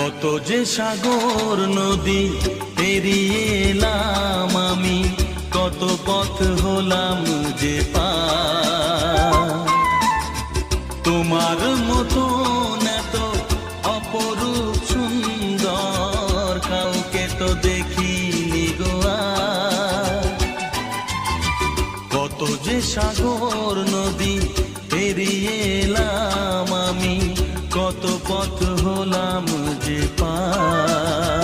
কত যে সাগর নদী পেরিয়ে এলাম আমি, কত পথ হলাম যে পার। তোমার মতন এত অপরূপ সুন্দর কাউকে তো দেখিনি গো আর। কত যে সাগর নদী পেরিয়ে এলাম আমি, কত পথ হলাম যে পার।